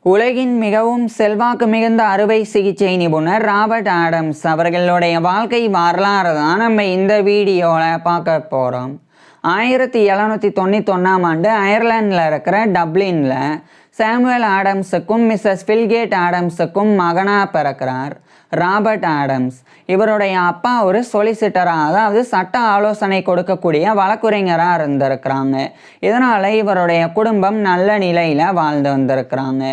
உலகின் மிகவும் செல்வாக்கு மிகுந்த அறுவை சிகிச்சை நிபுணர் ராபர்ட் ஆடம்ஸ் அவர்களுடைய வாழ்க்கை வரலாறு தான் நம்ம இந்த வீடியோவில் பார்க்க போகிறோம். 1791ஆம் ஆண்டு அயர்லாண்டில் இருக்கிற டப்ளினில் சாமுவேல் ஆடம்ஸுக்கும் மிஸ்ஸஸ் ஃபில்கேட் ஆடம்ஸுக்கும் மகனாக பிறக்கிறார் ராபர்ட் ஆடம்ஸ். இவருடைய அப்பா ஒரு சொலிசிட்டராக, அதாவது சட்ட ஆலோசனை கொடுக்கக்கூடிய வழக்குரைஞராக இருந்திருக்கிறாங்க. இதனால் இவருடைய குடும்பம் நல்ல நிலையில் வாழ்ந்து வந்திருக்கிறாங்க.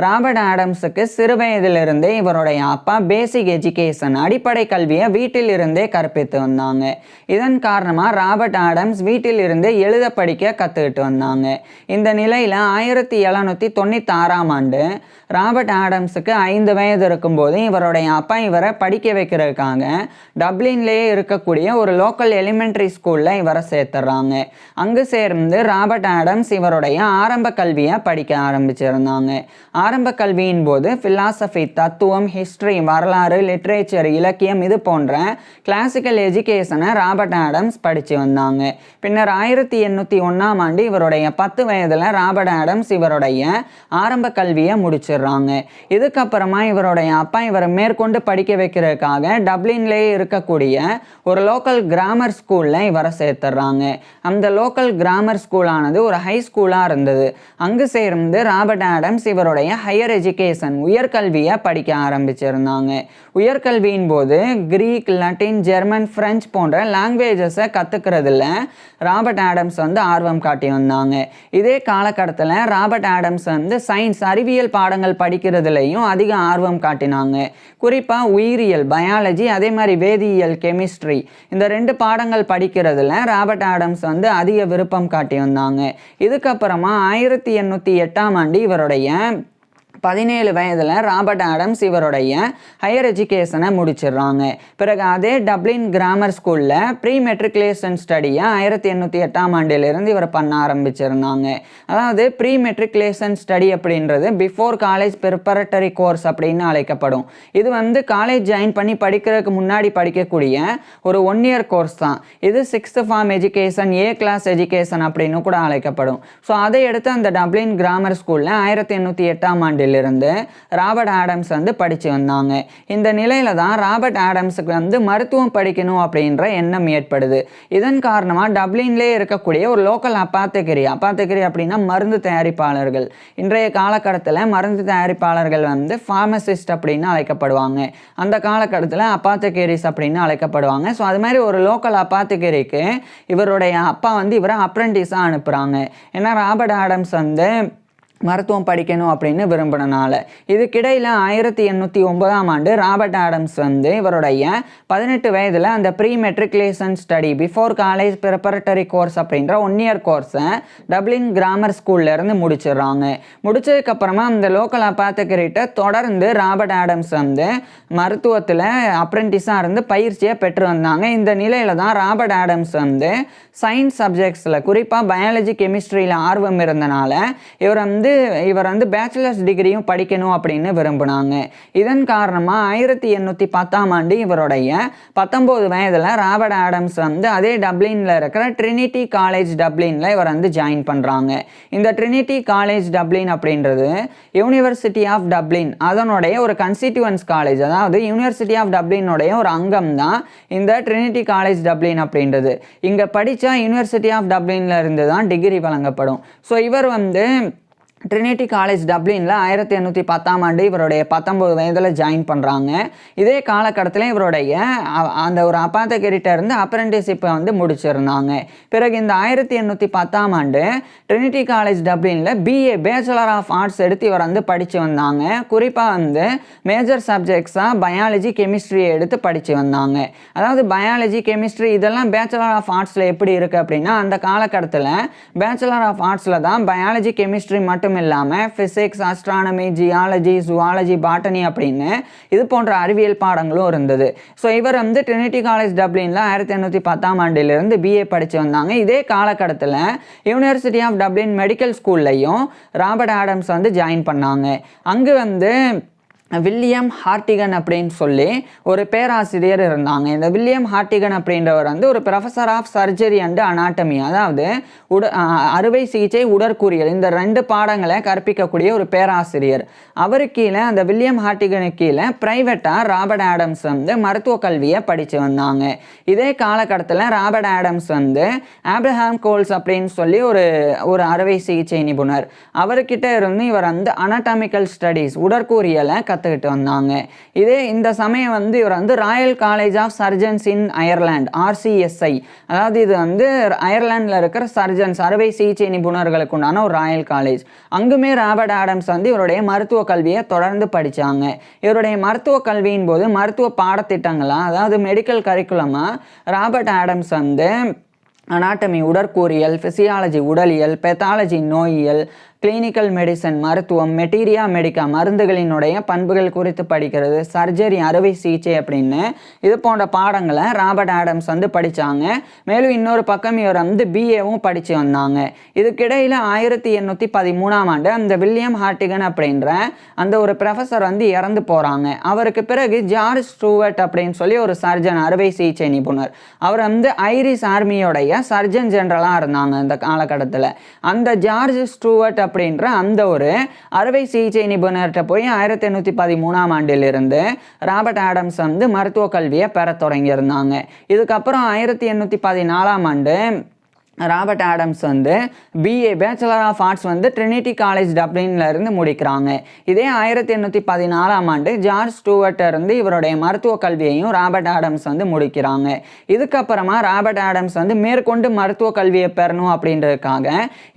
ராபர்ட் ஆடம்ஸுக்கு சிறு வயதிலிருந்தே இவருடைய அப்பா பேசிக் எஜுகேஷன், அடிப்படை கல்வியை வீட்டில் இருந்தே கற்பித்து வந்தாங்க. இதன் காரணமாக ராபர்ட் ஆடம்ஸ் வீட்டில் இருந்தே எழுத படிக்க கற்றுக்கிட்டு வந்தாங்க. இந்த நிலையில் 1796ஆம் ஆண்டு ராபர்ட் ஆடம்ஸுக்கு 5 வயது இருக்கும்போது இவருடைய அப்பா இவரை படிக்க வைக்கிறதுக்காக டப்ளின்லேயே இருக்கக்கூடிய ஒரு லோக்கல் எலிமெண்ட்ரி ஸ்கூலில் இவரை சேர்த்துறாங்க. அங்கு சேர்ந்து ராபர்ட் ஆடம்ஸ் இவருடைய ஆரம்ப கல்வியை படிக்க ஆரம்பிச்சிருந்தாங்க. ஆரம்ப கல்வியின் போது ஃபிலாசபி, தத்துவம், ஹிஸ்டரி, வரலாறு, லிட்ரேச்சர், இலக்கியம் இது போன்ற கிளாசிக்கல் எஜுகேஷனை ராபர்ட் ஆடம்ஸ் படித்து வந்தாங்க. பின்னர் 1801ஆம் ஆண்டு இவருடைய 10 வயதில் ராபர்ட் ஆடம்ஸ் இவருடைய ஆரம்ப கல்வியை முடிச்சிடுறாங்க. இதுக்கப்புறமா இவருடைய அப்பா இவரை மேற்கொண்டு படிக்க வைக்கிறதுக்காக டப்ளின்லேயே இருக்கக்கூடிய ஒரு லோக்கல் கிராமர் ஸ்கூலில் இவரை சேர்த்துறாங்க. அந்த லோக்கல் கிராமர் ஸ்கூலானது ஒரு ஹை ஸ்கூலாக இருந்தது. அங்கு சேர்ந்து ராபர்ட் ஆடம்ஸ் இவருடைய ஹையர் எஜுகேஷன், உயர்கல்வியை படிக்க ஆரம்பிச்சிருந்தாங்க. உயர்கல்வியின் போது கிரீக், லட்டின், ஜெர்மன், பிரெஞ்சு போன்ற லாங்குவேஜஸை கற்றுக்கிறதுல ராபர்ட் ஆடம்ஸ் ஆர்வம் காட்டி வந்தாங்க. இதே காலகட்டத்தில் ராபர்ட் ஆடம்ஸ் சயின்ஸ், அறிவியல் பாடங்கள் படிக்கிறதுலையும் அதிக ஆர்வம் காட்டினாங்க. குறிப்பாக உயிரியல், பயாலஜி, அதே மாதிரி வேதியியல், கெமிஸ்ட்ரி, இந்த 2 பாடங்கள் படிக்கிறதுல ராபர்ட் ஆடம்ஸ் அதிக விருப்பம் காட்டி வந்தாங்க. இதுக்கப்புறமா 1808ஆம் ஆண்டு இவருடைய 17 வயதில் ராபர்ட் ஆடம்ஸ் இவருடைய ஹையர் எஜுகேஷனை முடிச்சிடுறாங்க. பிறகு அதே டப்ளின் கிராமர் ஸ்கூலில் ப்ரீ மெட்ரிகுலேஷன் ஸ்டடியை 1808ஆம் ஆண்டிலிருந்து இவர் பண்ண ஆரம்பிச்சிருந்தாங்க. அதாவது ப்ரீ மெட்ரிகுலேஷன் ஸ்டடி அப்படின்றது பிஃபோர் காலேஜ் ப்ரிப்பரட்டரி கோர்ஸ் அப்படின்னு அழைக்கப்படும். இது காலேஜ் ஜாயின் பண்ணி படிக்கிறதுக்கு முன்னாடி படிக்கக்கூடிய ஒரு 1 இயர் கோர்ஸ் தான். இது 6th form education, A class education அப்படின்னு கூட அழைக்கப்படும். ஸோ அதை எடுத்து அந்த டப்ளின் கிராமர் ஸ்கூலில் 1808ஆம் ஆண்டில் இருந்து ராபர்ட் ஆடம்ஸ் படிச்சு வந்தாங்க. இந்த நிலையில தான் ராபர்ட் ஆடம்ஸுக்கு மருத்துவம் படிக்கணும் அப்படின்ற எண்ணம் ஏற்படுது. இதன் காரணமாக டப்ளின்லேயே இருக்கக்கூடிய ஒரு லோக்கல் அப்பாத்தகரி அப்படின்னா மருந்து தயாரிப்பாளர்கள். இன்றைய காலகட்டத்தில் மருந்து தயாரிப்பாளர்கள் ஃபார்மசிஸ்ட் அப்படின்னு அழைக்கப்படுவாங்க. அந்த காலகட்டத்தில் அப்பாத்தகரிஸ் அப்படின்னு அழைக்கப்படுவாங்க. ஸோ அது மாதிரி ஒரு லோக்கல் அப்பாத்தகரிக்கு இவருடைய அப்பா இவரை அப்ரெண்டிஸாக அனுப்புகிறாங்க. ஏன்னா ராபர்ட் ஆடம்ஸ் மருத்துவம் படிக்கணும் அப்படின்னு விரும்பினால. இதுக்கிடையில் 1809ஆம் ஆண்டு ராபர்ட் ஆடம்ஸ் இவருடைய 18 வயதில் அந்த pre matriculation study, before college preparatory course அப்படின்ற 1 இயர் கோர்ஸை டப்ளின் கிராமர் ஸ்கூல்லேருந்து முடிச்சிடுறாங்க. முடிச்சதுக்கப்புறமா அந்த லோக்கல் அப்பாத்தகரிட்ட தொடர்ந்து ராபர்ட் ஆடம்ஸ் மருத்துவத்தில் அப்ரெண்டிஸாக இருந்து பயிற்சியை பெற்று வந்தாங்க. இந்த நிலையில் தான் ராபர்ட் ஆடம்ஸ் சயின்ஸ் சப்ஜெக்ட்ஸில், குறிப்பாக பயாலஜி, கெமிஸ்ட்ரியில் ஆர்வம் இருந்தனால இவர் பேச்சுலர்ஸ் டிகிரியும் படிக்கணும் அப்படின்னு விரும்பினாங்க. இதன் காரணமாக 1810ஆம் ஆண்டு இவருடைய 19 வயதில் ராபர்ட் ஆடம்ஸ் அதே டப்ளினில் இருக்கிற ட்ரினிட்டி காலேஜ் டப்ளினில் இவர் ஜாயின் பண்ணுறாங்க. இந்த ட்ரினிட்டி காலேஜ் டப்ளின் அப்படின்றது யூனிவர்சிட்டி ஆஃப் டப்ளின், அதனுடைய ஒரு கன்ஸ்டிடியூவன்ஸ் காலேஜ். அதாவது யூனிவர்சிட்டி ஆஃப் டப்ளினுடைய ஒரு அங்கம் தான் இந்த ட்ரினிட்டி காலேஜ் டப்ளின் அப்படின்றது. இங்கே படித்தா யூனிவர்சிட்டி ஆஃப் டப்ளினில் இருந்து தான் டிகிரி வழங்கப்படும். ஸோ இவர் ட்ரினிட்டி காலேஜ் டப்ளினில் 1810ஆம் ஆண்டு இவருடைய 19 வயதில் ஜாயின் பண்ணுறாங்க. இதே காலகட்டத்தில் இவருடைய அந்த ஒரு அப்பாத்தகரிட்ட இருந்து அப்ரெண்டிஷிப்பை முடிச்சிருந்தாங்க. பிறகு இந்த 1810ஆம் ஆண்டு ட்ரினிட்டி காலேஜ் டப்ளினில் பிஏ, பேச்சுலர் ஆஃப் ஆர்ட்ஸ் எடுத்து இவர் படித்து வந்தாங்க. குறிப்பாக மேஜர் சப்ஜெக்ட்ஸாக பயாலஜி, கெமிஸ்ட்ரியை எடுத்து படித்து வந்தாங்க. அதாவது பயாலஜி, கெமிஸ்ட்ரி இதெல்லாம் பேச்சுலர் ஆஃப் ஆர்ட்ஸில் எப்படி இருக்குது அப்படின்னா, அந்த காலகட்டத்தில் பேச்சுலர் ஆஃப் ஆர்ட்ஸில் தான் பயாலஜி, கெமிஸ்ட்ரி மட்டும் இல்லாமல் physics, astronomy, geology, zoology, botany அப்படின்னு இது போன்ற அறிவியல் பாடங்களும் இருந்தது. ஸோ இவர் ட்ரினிட்டி காலேஜ் டப்ளினில் 1810ஆம் ஆண்டிலிருந்து பிஏ படித்து வந்தாங்க. இதே காலகட்டத்தில் யூனிவர்சிட்டி ஆஃப் டப்ளின் மெடிக்கல் ஸ்கூல்லையும் ராபர்ட் ஆடம்ஸ் ஜாயின் பண்ணாங்க. அங்கு வில்லியம் ஹார்டிகன் அப்படின்னு சொல்லி ஒரு பேராசிரியர் இருந்தாங்க. இந்த வில்லியம் ஹார்டிகன் அப்படின்றவர் வந்து ஒரு professor of surgery and anatomy, அதாவது அறுவை சிகிச்சை உடற்கூறியல், இந்த 2 பாடங்களை கற்பிக்கக்கூடிய ஒரு பேராசிரியர். அவருக்கு கீழே, அந்த வில்லியம் ஹார்டிகனுக்கு கீழே பிரைவேட்டாக ராபர்ட் ஆடம்ஸ் வந்து மருத்துவ கல்வியை படித்து வந்தாங்க. இதே காலகட்டத்தில் ராபர்ட் ஆடம்ஸ் வந்து ஆப்ரஹாம் கோல்ஸ் அப்படின்னு சொல்லி ஒரு அறுவை சிகிச்சை நிபுணர், அவர்கிட்ட இருந்து இவர் வந்து அனாட்டமிக்கல் ஸ்டடீஸ் உடற்கூறியலை கற்றுக்கிட்டு வந்தாங்க. இந்த சமயம் வந்து இவர் வந்து Royal college of surgeons in Ireland, RCSI, அதாவது இது வந்து அயர்லாண்டில் இருக்கிற சர்ஜன்ஸ் அறுவை சிகிச்சை நிபுணர்களுக்கு உண்டான ஒரு ராயல் காலேஜ். அங்குமே ராபர்ட் ஆடம்ஸ் வந்து இவருடைய மருத்துவ கல்வியை தொடர்ந்து படித்தாங்க. இவருடைய மருத்துவ கல்வியின் போது மருத்துவ பாடத்திட்டங்களாக, அதாவது மெடிக்கல் கரிக்குலமாக ராபர்ட் ஆடம்ஸ் வந்து அனாட்டமி உடற்கூறியல், ஃபிசியாலஜி உடலியல், பெத்தாலஜி நோயியல், கிளினிக்கல் மெடிசன் மருத்துவம், மெட்டீரியா மெடிக்கா மருந்துகளினுடைய பண்புகள் குறித்து படிக்கிறது, சர்ஜரி அறுவை சிகிச்சை அப்படின்னு இது போன்ற பாடங்களை ராபர்ட் ஆடம்ஸ் வந்து படித்தாங்க. மேலும் இன்னொரு பக்கம் இவர் வந்து BAவும் படித்து வந்தாங்க. இதுக்கிடையில் 1813ஆம் ஆண்டு அந்த வில்லியம் ஹார்டிகன் அப்படின்ற அந்த ஒரு ப்ரொஃபஸர் வந்து இறந்து போகிறாங்க. அவருக்கு பிறகு ஜார்ஜ் ஸ்டூவர்ட் அப்படின்னு சொல்லி ஒரு சர்ஜன் அறுவை சிகிச்சை நிபுணர், அவர் வந்து ஐரிஷ் ஆர்மியோடைய சர்ஜன் ஜெனரலாக இருந்தாங்க அந்த காலகட்டத்தில். அந்த ஜார்ஜ் ஸ்டூவர்ட் அப்படின்ற அந்த ஒரு அறுவை சிகிச்சை நிபுணர்கிட்ட போய் 1813ஆம் ஆண்டிலிருந்து ராபர்ட் ஆடம்ஸ் வந்து மருத்துவ கல்வியை பெற தொடங்கியிருந்தாங்க. இதுக்கப்புறம் 1814ஆம் ஆண்டு ராபர்ட் ஆடம்ஸ் வந்து BA பேச்சுலர் ஆஃப் ஆர்ட்ஸ் வந்து ட்ரினிட்டி காலேஜ் டப்ளின்ல இருந்து முடிக்கிறாங்க. இதே 1814ஆம் ஆண்டு ஜார்ஜ் ஸ்டூவர்ட் இருந்து இவருடைய மருத்துவ கல்வியையும் ராபர்ட் ஆடம்ஸ் வந்து முடிக்கிறாங்க. இதுக்கப்புறமா ராபர்ட் ஆடம்ஸ் வந்து மேற்கொண்டு மருத்துவ கல்வியை பெறணும் அப்படின்றதுக்காக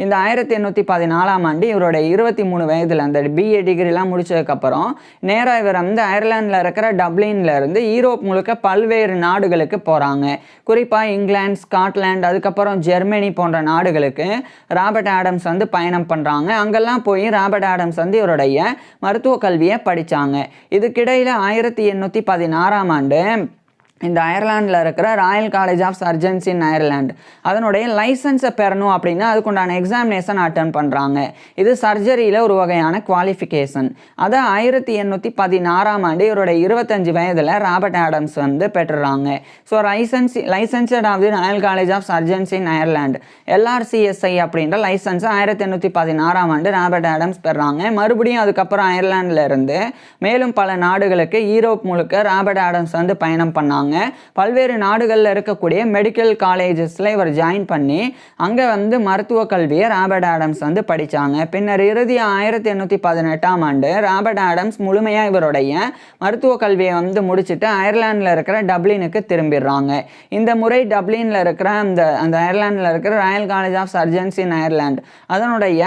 இந்த 1814ஆம் ஆண்டு இவருடைய 23 வயதில் அந்த BA டிகிரிலாம் முடிச்சதுக்கப்புறம் நேராக இவர் வந்து அயர்லாண்டில் இருக்கிற டப்ளின்ல இருந்து யூரோப் முழுக்க பல்வேறு நாடுகளுக்கு போகிறாங்க. குறிப்பாக இங்கிலாந்து, ஸ்காட்லாந்து, அதுக்கப்புறம் ஜெர்மனி போன்ற நாடுகளுக்கு ராபர்ட் ஆடம்ஸ் வந்து பயணம் பண்ணுறாங்க. அங்கெல்லாம் போய் ராபர்ட் ஆடம்ஸ் வந்து இவருடைய மருத்துவ கல்வியை படித்தாங்க. இதுக்கிடையில் 1816ஆம் ஆண்டு இந்த அயர்லாண்டில் இருக்கிற Royal college of surgeons in Ireland அதனுடைய லைசன்ஸை பெறணும் அப்படின்னா அதுக்குண்டான எக்ஸாமினேஷன் அட்டன் பண்ணுறாங்க. இது சர்ஜரியில் ஒரு வகையான குவாலிஃபிகேஷன். அதை 1816ஆம் ஆண்டு இவருடைய 25 வயதில் ராபர்ட் ஆடம்ஸ் வந்து பெற்றுறாங்க. So licensed of the royal college of surgeons in Ireland LRCSI அப்படின்ற லைசன்ஸை 1816ஆம் ஆண்டு ராபர்ட் ஆடம்ஸ் பெறாங்க. மறுபடியும் அதுக்கப்புறம் அயர்லாண்டில் இருந்து மேலும் பல நாடுகளுக்கு யூரோப் முழுக்க ராபர்ட் ஆடம்ஸ் வந்து பயணம் பண்ணாங்க. பல்வேறு நாடுகளில் இருக்கக்கூடிய மெடிக்கல் காலேஜஸில் இவர் ஜாயின் பண்ணி அங்கே வந்து மருத்துவ கல்வியை ராபர்ட் ஆடம்ஸ் வந்து படித்தாங்க. பின்னர் இறுதி 1818ஆம் ஆண்டு ராபர்ட் ஆடம்ஸ் முழுமையாக இவருடைய மருத்துவ கல்வியை வந்து முடிச்சுட்டு அயர்லாண்டில் இருக்கிற டப்ளினுக்கு திரும்பிடுறாங்க. இந்த முறை டப்ளினில் இருக்கிற அந்த அயர்லாண்டில் இருக்கிற Royal college of surgeons in Ireland அதனுடைய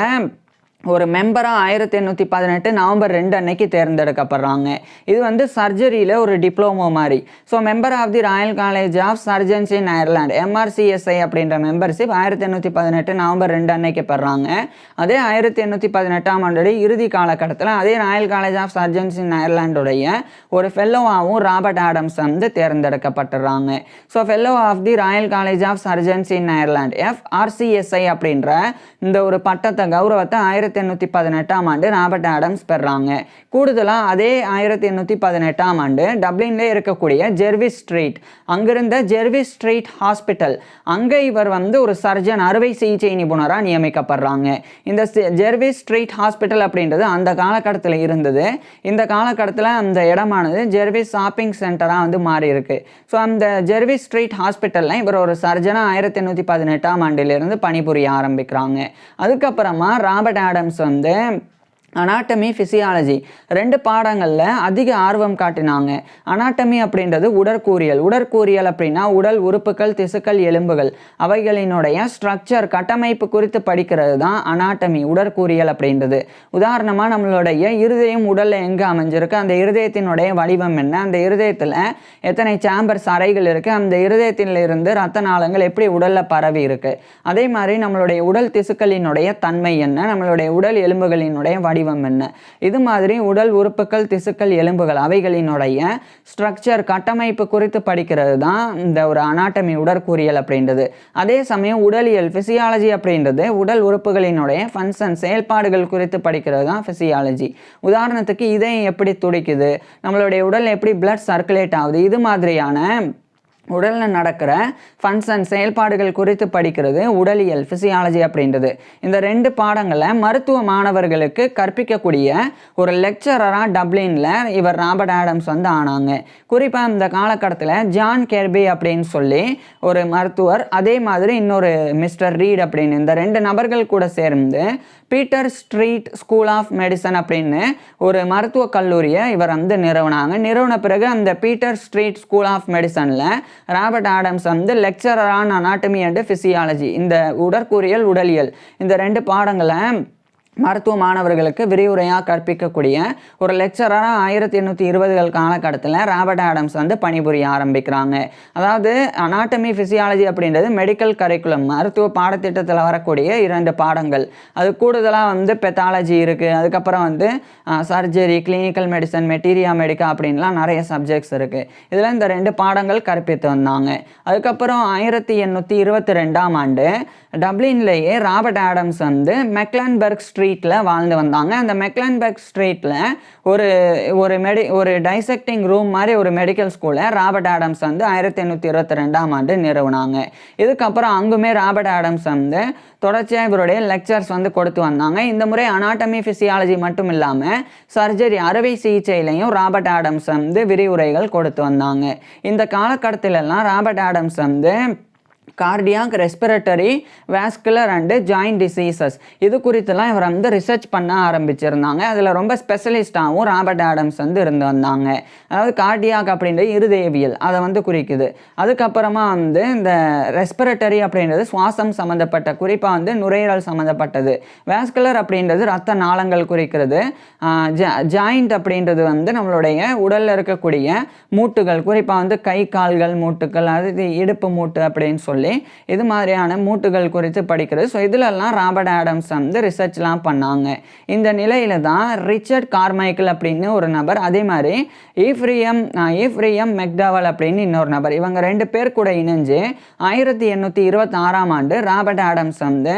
ஒரு மெம்பராக 1818 நவம்பர் 2 அன்னைக்கு தேர்ந்தெடுக்கப்படுறாங்க. இது வந்து சர்ஜரியில் ஒரு டிப்ளமோ மாதிரி. So member of the royal college of surgeons in Ireland MRCSI அப்படின்ற மெம்பர்ஷிப் 1818 நவம்பர் 2 அன்னைக்கு பெறாங்க. அதே 1818ஆம் ஆண்டு இறுதி காலகட்டத்தில் அதே royal college of surgeons in அயர்லாண்டுடைய ஒரு ஃபெல்லோவாகவும் ராபர்ட் ஆடம்ஸ் வந்து தேர்ந்தெடுக்கப்பட்டுறாங்க. So fellow of the royal college of surgeons in Ireland FRCSI அப்படின்ற இந்த ஒரு பட்டத்தை கௌரவத்தை 1818ஆம் ஆண்டு ராபர்ட் ஆடம்ஸ் பெறாங்க. கூடுதலாக அதே 1818ஆம் ஆண்டு டப்ளின்ல இருக்கக்கூடிய ஜெர்விஸ் ஸ்ட்ரீட், அங்கிருந்த ஜெர்விஸ் ஸ்ட்ரீட் ஹாஸ்பிட்டல், அங்கே இவர் வந்து ஒரு சர்ஜன் அறுவை சிகிச்சை நிபுணராக நியமிக்கப்படுறாங்க. இந்த ஜெர்விஸ் ஸ்ட்ரீட் ஹாஸ்பிட்டல் அப்படின்றது அந்த காலகட்டத்தில் இருந்தது. இந்த காலகட்டத்தில் அந்த இடமானது ஜெர்விஸ் ஷாப்பிங் சென்டராக வந்து மாறி இருக்கு. ஸோ அந்த ஜெர்விஸ் ஸ்ட்ரீட் ஹாஸ்பிட்டலில் இவர் ஒரு சர்ஜனாக 1818ஆம் ஆண்டிலிருந்து பணிபுரிய ஆரம்பிக்கிறாங்க. அதுக்கப்புறமா ராபர்ட் ஆடம்ஸ் வந்து அனாட்டமி, ஃபிசியாலஜி 2 பாடங்களில் அதிக ஆர்வம் காட்டினாங்க. அனாட்டமி அப்படின்றது உடற்கூறியல் அப்படின்னா உடல் உறுப்புகள், திசுக்கள், எலும்புகள் அவைகளினுடைய ஸ்ட்ரக்சர், கட்டமைப்பு குறித்து படிக்கிறது தான் அனாட்டமி, உடற்கூறியல் அப்படின்றது. உதாரணமாக நம்மளுடைய இருதயம் உடலில் எங்கே அமைஞ்சிருக்கு, அந்த இருதயத்தினுடைய வடிவம் என்ன, அந்த இருதயத்தில் எத்தனை சேம்பர்ஸ் அறைகள் இருக்குது, அந்த இருதயத்தில் இருந்து இரத்த நாளங்கள் எப்படி உடலில் பரவி இருக்குது, அதே மாதிரி நம்மளுடைய உடல் திசுக்களினுடைய தன்மை என்ன, நம்மளுடைய உடல் எலும்புகளினுடைய வடிவம் வடிவம் என்ன, இது மாதிரி உடல் உறுப்புகள், திசுக்கள், எலும்புகள் அவைகளினுடைய ஸ்ட்ரக்சர், கட்டமைப்பு குறித்து படிக்கிறது தான் இந்த ஒரு அனாட்டமி, உடற்கூறியல் அப்படின்றது. அதே சமயம் உடலியல் ஃபிசியாலஜி அப்படின்றது உடல் உறுப்புகளினுடைய ஃபங்க்ஷன், செயல்பாடுகள் குறித்து படிக்கிறது தான் ஃபிசியாலஜி. உதாரணத்துக்கு இதயம் எப்படி துடிக்குது, நம்மளுடைய உடல் எப்படி பிளட் சர்க்குலேட் ஆகுது, இது மாதிரியான உடலில் நடக்கிற ஃபங்க்ஷன், செயல்பாடுகள் குறித்து படிக்கிறது உடலியல், ஃபிசியாலஜி அப்படின்றது. இந்த 2 பாடங்களை மருத்துவ மாணவர்களுக்கு கற்பிக்கக்கூடிய ஒரு லெக்சரராக டப்ளினில் இவர் ராபர்ட் ஆடம்ஸ் வந்து ஆனாங்க. குறிப்பாக இந்த காலகட்டத்தில் ஜான் கெர்பி அப்படின்னு சொல்லி ஒரு மருத்துவர், அதே மாதிரி இன்னொரு மிஸ்டர் ரீட் அப்படின்னு இந்த 2 நபர்கள் கூட சேர்ந்து Peter street school of Medicine அப்படின்னு ஒரு மருத்துவக் கல்லூரியை இவர் வந்து நிறுவனாங்க. நிறுவன பிறகு அந்த பீட்டர் ஸ்ட்ரீட் ஸ்கூல் ஆஃப் மெடிசனில் ராபர்ட் ஆடம்ஸ் வந்து lecturer on anatomy and physiology, இந்த உடற்கூறியல், உடலியல், இந்த 2 பாடங்களை மருத்துவ மாணவர்களுக்கு விரிவுரையாக கற்பிக்கக்கூடிய ஒரு லெக்சராக 1820கள் காலகட்டத்தில் ராபர்ட் ஆடம்ஸ் வந்து பணிபுரிய ஆரம்பிக்கிறாங்க. அதாவது அனாட்டமி, ஃபிசியாலஜி அப்படின்றது மெடிக்கல் கரிக்குலம், மருத்துவ பாடத்திட்டத்தில் வரக்கூடிய 2 பாடங்கள். அது கூடுதலாக வந்து பெத்தாலஜி இருக்குது, அதுக்கப்புறம் வந்து சர்ஜரி, கிளினிக்கல் மெடிசன், மெட்டீரியா மெடிக்கா அப்படின்லாம் நிறைய சப்ஜெக்ட்ஸ் இருக்குது. இதில் இந்த 2 பாடங்கள் கற்பித்து வந்தாங்க. அதுக்கப்புறம் 1822ஆம் ஆண்டு டப்ளின்லேயே ராபர்ட் ஆடம்ஸ் வந்து மெக்லன்பர்க் ஸ்ட்ரீட்டில் வாழ்ந்து வந்தாங்க. அந்த மெக்லன்பர்க் ஸ்ட்ரீட்டில் ஒரு டைசெக்டிங் ரூம் மாதிரி ஒரு மெடிக்கல் ஸ்கூலை ராபர்ட் ஆடம்ஸ் வந்து 1822ஆம் ஆண்டு நிறுவனாங்க. இதுக்கப்புறம் அங்குமே ராபர்ட் ஆடம்ஸ் வந்து தொடர்ச்சியாக இவருடைய லெக்சர்ஸ் வந்து கொடுத்து வந்தாங்க. இந்த முறை அனாட்டமி, ஃபிசியாலஜி மட்டும் இல்லாமல் சர்ஜரி, அறுவை சிகிச்சையிலையும் ராபர்ட் ஆடம்ஸ் வந்து விரிவுரைகள் கொடுத்து வந்தாங்க. இந்த காலகட்டத்திலெல்லாம் ராபர்ட் ஆடம்ஸ் வந்து cardiac, respiratory, vascular and joint diseases இது குறித்துலாம் இவர் வந்து ரிசர்ச் பண்ண ஆரம்பிச்சிருந்தாங்க. அதில் ரொம்ப ஸ்பெஷலிஸ்டாகவும் ராபர்ட் ஆடம்ஸ் வந்து இருந்து வந்தாங்க. அதாவது கார்டியாக் அப்படின்றது இருதயவியல், அதை வந்து குறிக்குது. அதுக்கப்புறமா வந்து இந்த ரெஸ்பிரேட்டரி அப்படின்றது சுவாசம் சம்மந்தப்பட்ட, குறிப்பாக வந்து நுரையீரல் சம்மந்தப்பட்டது. வாஸ்குலர் அப்படின்றது இரத்த நாளங்கள் குறிக்கிறது. ஜாயிண்ட் அப்படின்றது வந்து நம்மளுடைய உடலில் இருக்கக்கூடிய மூட்டுகள், குறிப்பாக வந்து கை கால்கள் மூட்டுகள், அது இடுப்பு மூட்டு அப்படின்னு சொல்லி இது மாதிரியான மூட்டுகள் குறித்து படிக்கிறது. ஸோ இதிலெல்லாம் ராபர்ட் ஆடம்ஸ் வந்து ரிசர்ச்லாம் பண்ணாங்க. இந்த நிலையில தான் ரிச்சர்ட் கார்மைக்கல் அப்படின்னு ஒரு நபர், அதே மாதிரி ஈஃப்ரியம் மெக்டவல் அப்படின்னு இன்னொரு நபர், இவங்க 2 பேர் கூட இணைஞ்சு 1826ஆம் ஆண்டு ராபர்ட் ஆடம்ஸ் வந்து